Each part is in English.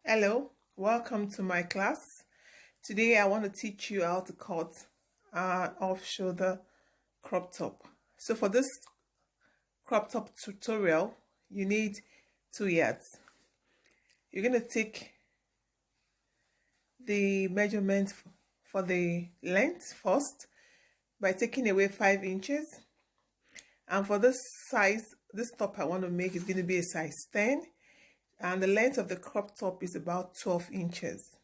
Hello, welcome to my class. Today I want to teach you how to cut an off-shoulder crop top. So for this crop top tutorial, you need 2 yards. You're going to take the measurement for the length first by taking away 5 inches. And for this size, this top I want to make is going to be a size 10. And the length of the crop top is about 12 inches.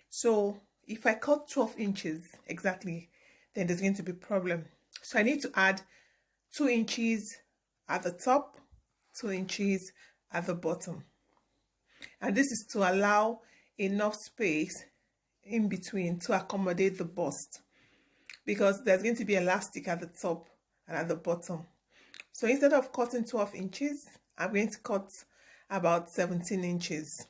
So if I cut 12 inches exactly, then there's going to be a problem. So I need to add 2 inches at the top, 2 inches at the bottom. And this is to allow enough space in between to accommodate the bust, because there's going to be elastic at the top and at the bottom. So instead of cutting 12 inches, I'm going to cut about 17 inches.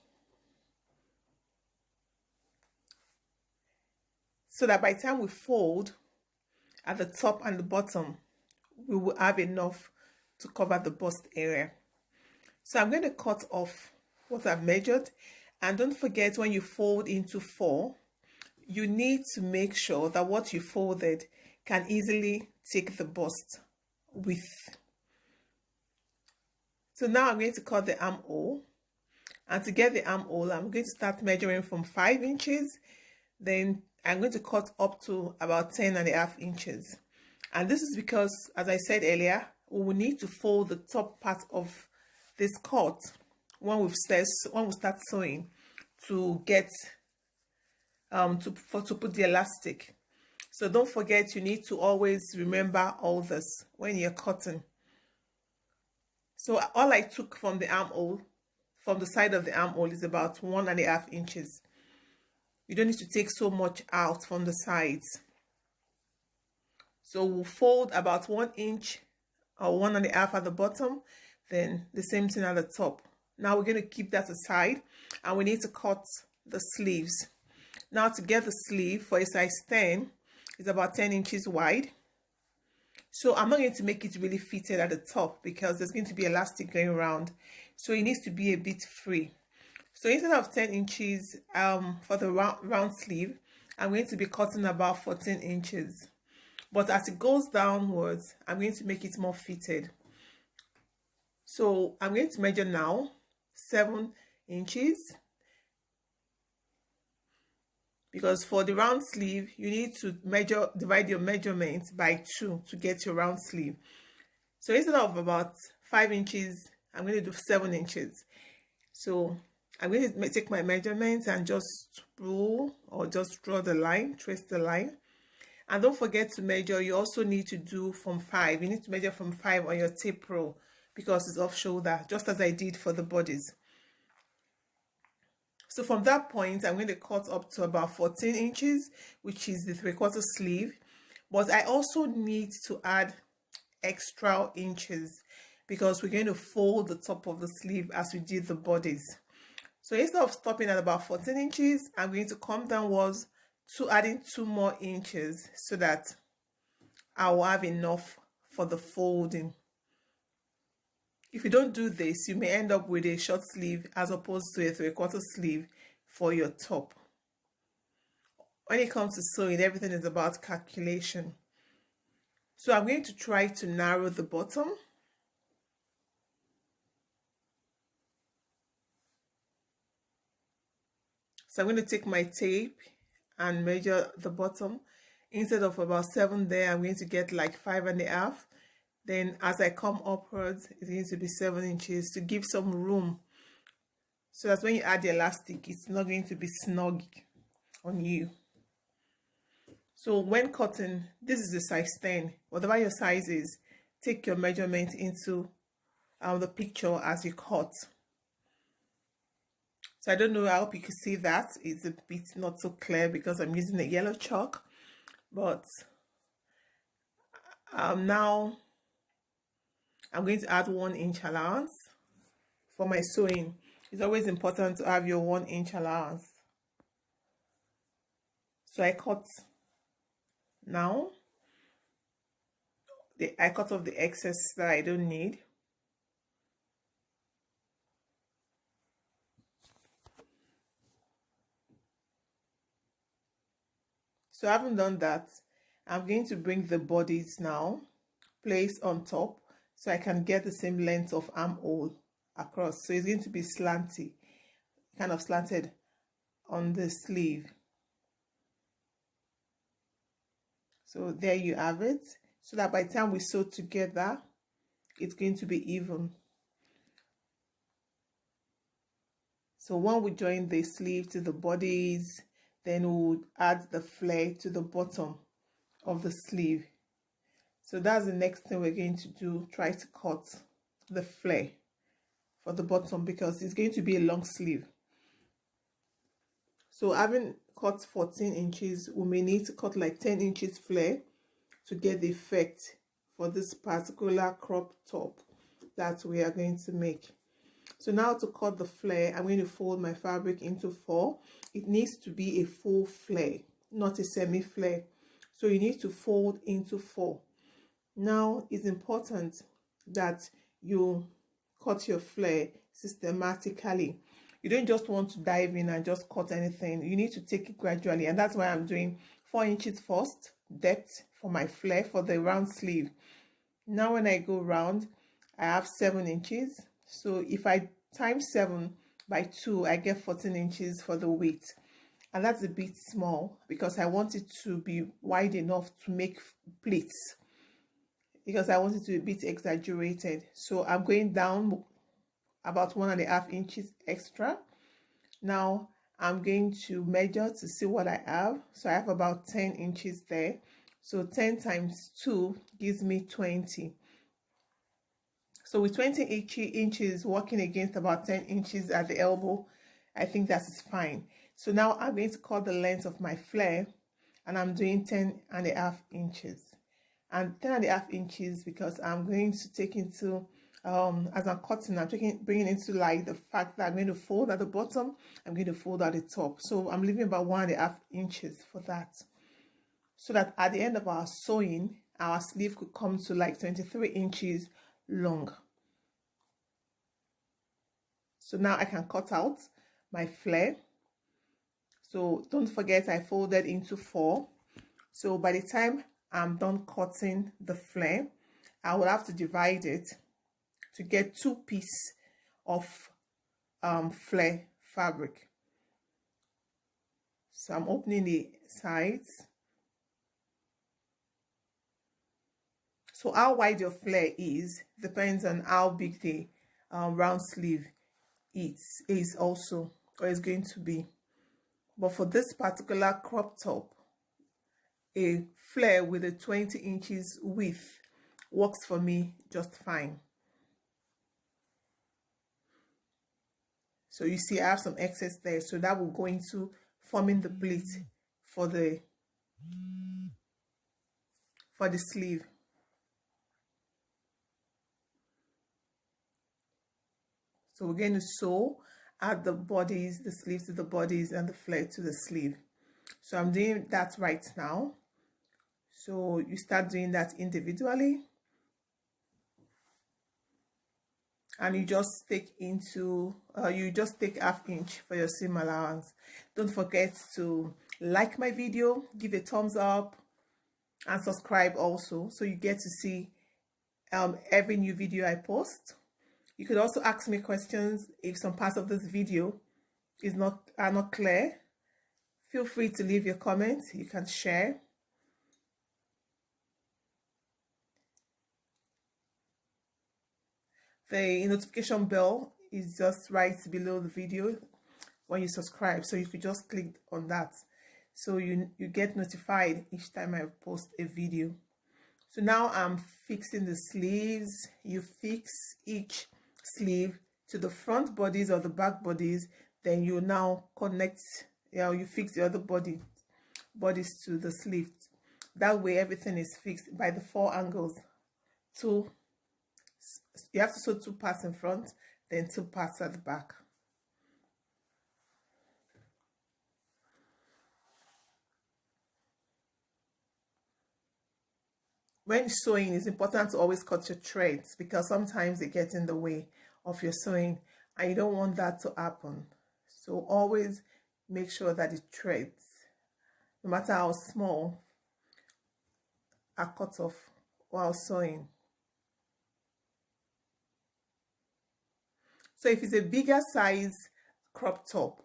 So that by the time we fold at the top and the bottom, we will have enough to cover the bust area. So I'm going to cut off what I've measured. And don't forget, when you fold into 4, you need to make sure that what you folded can easily take the bust width. So now I'm going to cut the armhole, and to get the armhole, I'm going to start measuring from 5 inches. Then I'm going to cut up to about 10.5 inches. And this is because, as I said earlier, we will need to fold the top part of this cut when we start sewing to get to put the elastic. So don't forget, you need to always remember all this when you're cutting. So all I took from the armhole, from the side of the armhole, is about 1.5 inches. You don't need to take so much out from the sides. So we'll fold about 1 inch or 1.5 at the bottom, then the same thing at the top. Now we're going to keep that aside, and we need to cut the sleeves. Now to get the sleeve for a size 10, it's about 10 inches wide. So I'm not going to make it really fitted at the top because there's going to be elastic going around. So it needs to be a bit free. So instead of 10 inches for the round sleeve, I'm going to be cutting about 14 inches. But as it goes downwards, I'm going to make it more fitted. So I'm going to measure now 7 inches. Because for the round sleeve, you need to divide your measurements by 2 to get your round sleeve. So instead of about 5 inches, I'm going to do 7 inches. So I'm going to take my measurements and just rule or just draw the line, trace the line. And don't forget to measure. You also need to do from 5. You need to measure from 5 on your tape rule because it's off shoulder, just as I did for the bodies. So from that point, I'm going to cut up to about 14 inches, which is the 3/4 sleeve. But I also need to add extra inches because we're going to fold the top of the sleeve as we did the bodies. So instead of stopping at about 14 inches, I'm going to come downwards to adding 2 more inches so that I will have enough for the folding. If you don't do this, you may end up with a short sleeve as opposed to a 3/4 sleeve for your top. When it comes to sewing, everything is about calculation. So I'm going to try to narrow the bottom. So I'm going to take my tape and measure the bottom. Instead of about 7 there, I'm going to get like 5.5. Then as I come upwards, it's going to be 7 inches to give some room. So that when you add the elastic, it's not going to be snug on you. So when cutting, this is the size 10. Whatever your size is, take your measurement into the picture as you cut. So I don't know, I hope you can see that. It's a bit not so clear because I'm using a yellow chalk. But now I'm going to add 1 inch allowance for my sewing. It's always important to have your 1 inch allowance. So I cut now. I cut off the excess that I don't need. So I haven't done that. I'm going to bring the bodies now, place on top, so I can get the same length of armhole across. So it's going to be slanty, kind of slanted on the sleeve. So there you have it, so that by the time we sew together, it's going to be even. So when we join the sleeve to the bodies, then we'll add the flare to the bottom of the sleeve. So that's the next thing we're going to do. Try to cut the flare for the bottom, because it's going to be a long sleeve. So having cut 14 inches, we may need to cut like 10 inches flare to get the effect for this particular crop top that we are going to make. So now to cut the flare, I'm going to fold my fabric into 4. It needs to be a full flare, not a semi flare. So you need to fold into 4. Now it's important that you cut your flare systematically. You don't just want to dive in and just cut anything. You need to take it gradually, and that's why I'm doing 4 inches first depth for my flare for the round sleeve. Now when I go round, I have 7 inches. So if I times 7 by 2, I get 14 inches for the width. And that's a bit small because I want it to be wide enough to make pleats, because I want it to be a bit exaggerated. So I'm going down about 1.5 inches extra. Now I'm going to measure to see what I have. So I have about 10 inches there. So 10 times 2 gives me 20. So with 20 inches working against about 10 inches at the elbow, I think that is fine. So now I'm going to cut the length of my flare, and I'm doing 10.5 inches. And 10.5 inches because I'm going to take into, as I'm cutting, I'm bringing into light the fact that I'm going to fold at the bottom, I'm going to fold at the top. So I'm leaving about 1.5 inches for that, so that at the end of our sewing, our sleeve could come to like 23 inches long. So now I can cut out my flare. So don't forget, I folded into 4. So by the time I'm done cutting the flare, I will have to divide it to get 2 pieces of flare fabric. So I'm opening the sides. So how wide your flare is depends on how big the round sleeve is also, or is going to be. But for this particular crop top, a flare with a 20 inches width works for me just fine. So you see I have some excess there, so that will go into forming the pleat for the sleeve. So we're going to sew at the bodies, the sleeves to the bodies, and the flare to the sleeve. So I'm doing that right now. So you start doing that individually, and you just take into you just take 1/2 inch for your seam allowance. Don't forget to like my video, give a thumbs up, and subscribe also, so you get to see every new video I post. You could also ask me questions if some parts of this video are not clear. Feel free to leave your comments. You can share. The notification bell is just right below the video when you subscribe, so you could just click on that, so you get notified each time I post a video. So now I'm fixing the sleeves. You fix each sleeve to the front bodies or the back bodies, then you now connect, you fix the other bodies to the sleeve. That way everything is fixed by the 4 angles. You have to sew 2 parts in front, then 2 parts at the back. When sewing, it's important to always cut your threads, because sometimes they get in the way of your sewing and you don't want that to happen. So always make sure that the threads, no matter how small, are cut off while sewing. So if it's a bigger size crop top,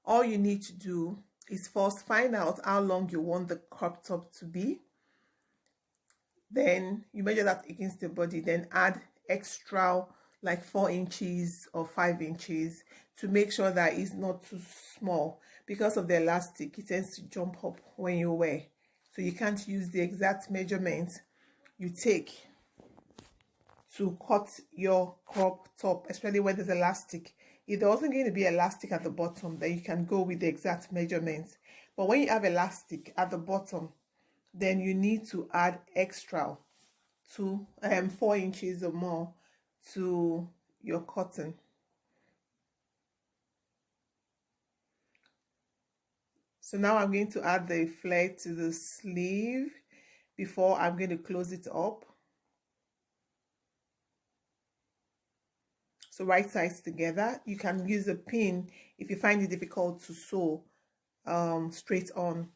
all you need to do is first find out how long you want the crop top to be. Then you measure that against the body, then add extra like 4 inches or 5 inches to make sure that it's not too small. Because of the elastic, it tends to jump up when you wear. So you can't use the exact measurement you take to cut your crop top, especially when there's elastic. If there wasn't going to be elastic at the bottom, then you can go with the exact measurements. But when you have elastic at the bottom, then you need to add extra to 4 inches or more to your cotton. So now I'm going to add the flare to the sleeve before I'm going to close it up. So right sides together. You can use a pin if you find it difficult to sew straight on.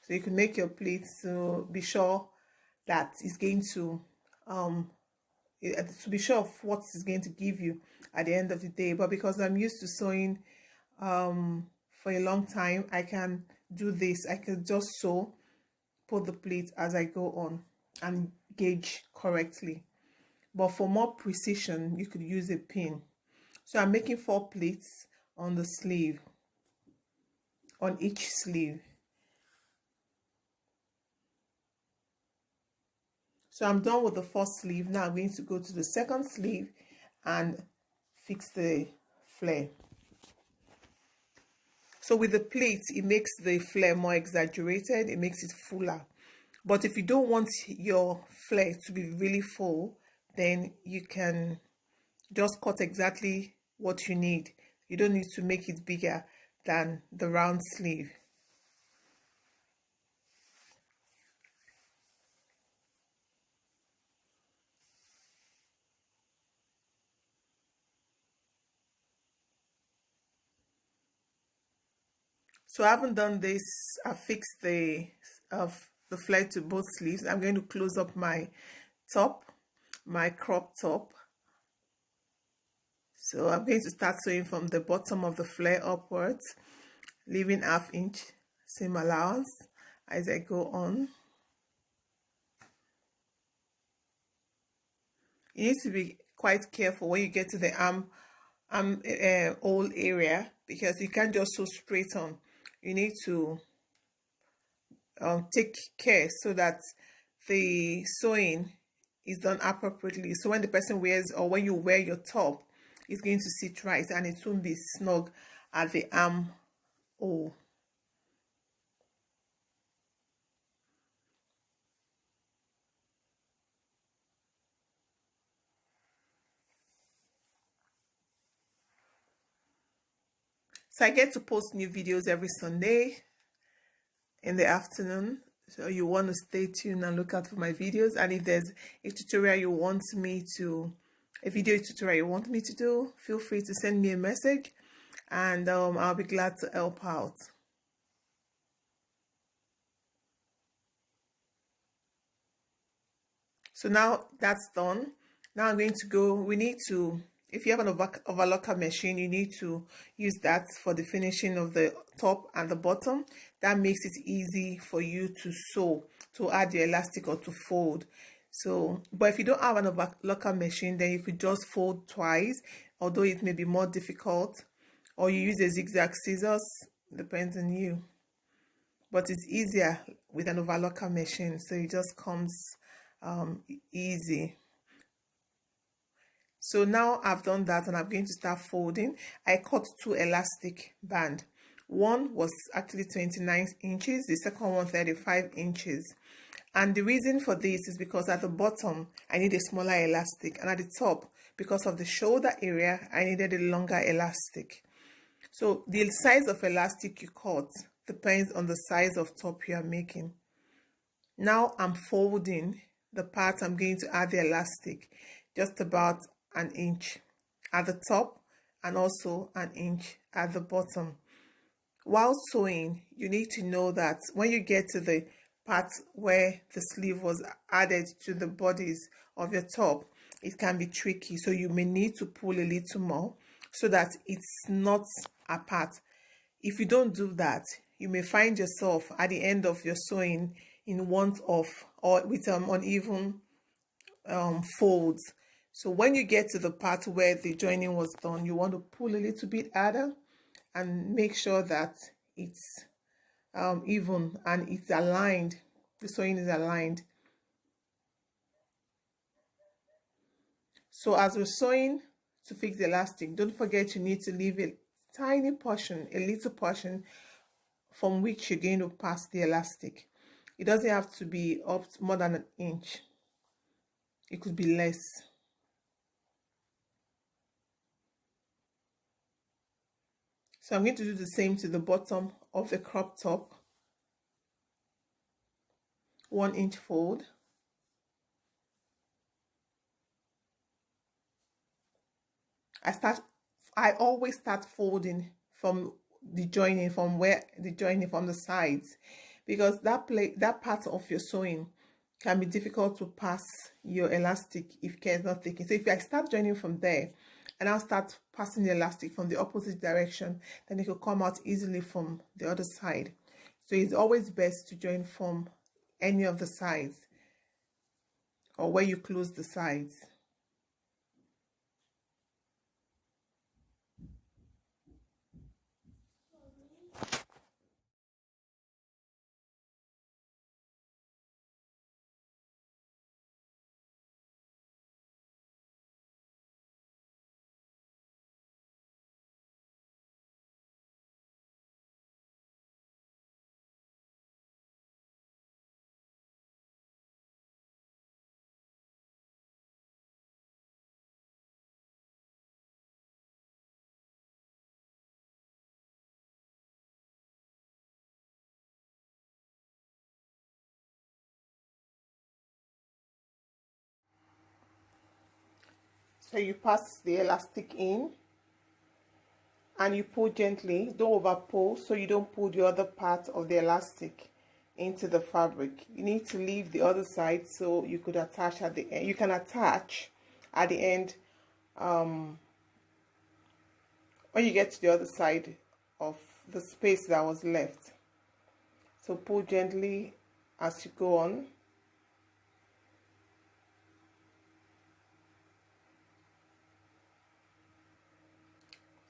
So you can make your pleats to be sure that it's going to be sure of what it's going to give you at the end of the day. But because I'm used to sewing for a long time, I can do this. I can just sew, put the pleat as I go on and gauge correctly. But for more precision, you could use a pin. So I'm making 4 pleats on the sleeve, on each sleeve. So I'm done with the first sleeve. Now I'm going to go to the second sleeve and fix the flare. So with the pleat, it makes the flare more exaggerated. It makes it fuller. But if you don't want your flare to be really full, then you can just cut exactly what you need. You don't need to make it bigger than the round sleeve. So I haven't done this. I fixed the flare to both sleeves. I'm going to close up my top, my crop top. So I'm going to start sewing from the bottom of the flare upwards, leaving ½ inch seam allowance as I go on. You need to be quite careful when you get to the armhole area, because you can't just sew straight on. You need to take care so that the sewing is done appropriately. So when the person wears, or when you wear your top, it's going to sit right and it won't be snug at the armhole. So I get to post new videos every Sunday in the afternoon. So you want to stay tuned and look out for my videos. And if there's a tutorial you want me to, a video tutorial you want me to do, feel free to send me a message and I'll be glad to help out. So now that's done. Now I'm going to go, we need to, if you have an overlocker machine, you need to use that for the finishing of the top and the bottom. That makes it easy for you to sew, to add the elastic or to fold. So, but if you don't have an overlocker machine, then you could just fold twice, although it may be more difficult, or you use a zigzag scissors, depends on you. But it's easier with an overlocker machine, so it just comes easy. So now I've done that and I'm going to start folding. I cut 2 elastic bands. One was actually 29 inches, the second one 35 inches. And the reason for this is because at the bottom, I need a smaller elastic. And at the top, because of the shoulder area, I needed a longer elastic. So the size of elastic you cut depends on the size of top you are making. Now I'm folding the part I'm going to add the elastic, just about 1 inch at the top and also 1 inch at the bottom. while sewing, you need to know that when you get to the part where the sleeve was added to the bodies of your top, it can be tricky. So you may need to pull a little more so that it's not apart. If you don't do that, you may find yourself at the end of your sewing in want of or with uneven folds. So when you get to the part where the joining was done, you want to pull a little bit harder and make sure that it's even and it's aligned. The sewing is aligned. So as we're sewing to fix the elastic, don't forget you need to leave a tiny portion, a little portion from which you're going to pass the elastic. It doesn't have to be up more than an inch. It could be less. So I'm going to do the same to the bottom of the crop top. 1 inch fold. I always start folding from the joining, from the sides, because that part of your sewing can be difficult to pass your elastic if care is not taken. So if I start joining from there and I'll start passing the elastic from the opposite direction, then it will come out easily from the other side. So it's always best to join from any of the sides or where you close the sides. So you pass the elastic in and you pull gently. Don't over pull so you don't pull the other part of the elastic into the fabric. You need to leave the other side so you could attach at the end. You can attach at the end when you get to the other side of the space that was left. So pull gently as you go on.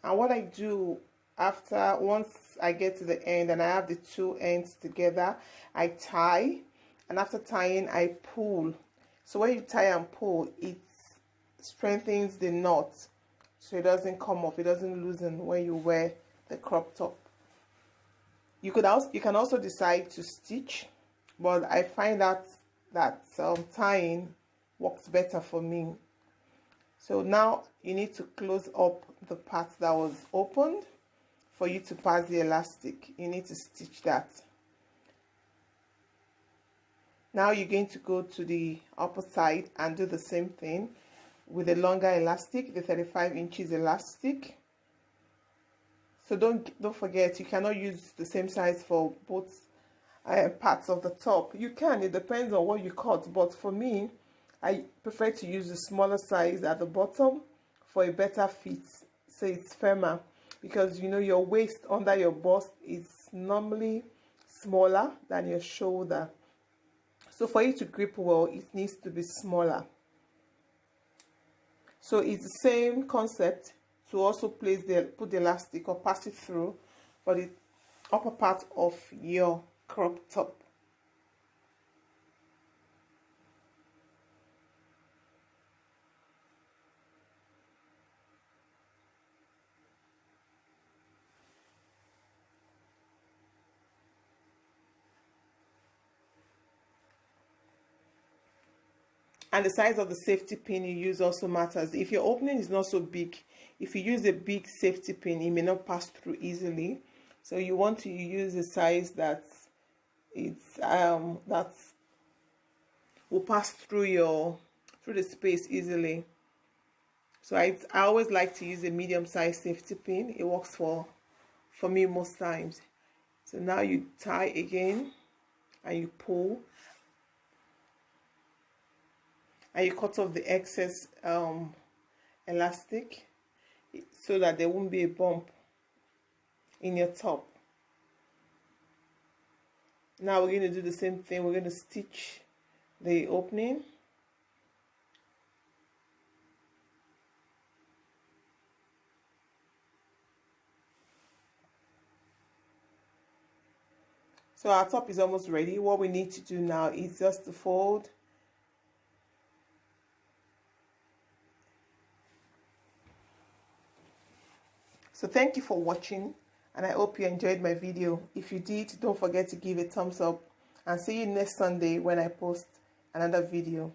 And what I do once I get to the end and I have the two ends together, I tie, and after tying I pull. So when you tie and pull, it strengthens the knot so it doesn't come off, it doesn't loosen when you wear the crop top. You can also decide to stitch, but I find that tying works better for me. So now you need to close up the part that was opened for you to pass the elastic. You need to stitch that. Now you're going to go to the upper side and do the same thing with a longer elastic, the 35 inches elastic. So don't forget, you cannot use the same size for both parts of the top. You can, it depends on what you cut, but for me, I prefer to use the smaller size at the bottom for a better fit, so it's firmer, because you know your waist under your bust is normally smaller than your shoulder. So for it to grip well, it needs to be smaller. So it's the same concept to also put the elastic or pass it through for the upper part of your crop top. And the size of the safety pin you use also matters. If your opening is not so big, if you use a big safety pin, it may not pass through easily. So you want to use a size that will pass through the space easily. So I always like to use a medium-sized safety pin. It works for for me most times. So now you tie again and you pull and you cut off the excess elastic so that there won't be a bump in your top. Now we're going to do the same thing. We're going to stitch the opening. So our top is almost ready. What we need to do now is just to fold So thank you for watching, and I hope you enjoyed my video. If you did, don't forget to give a thumbs up, and see you next Sunday when I post another video.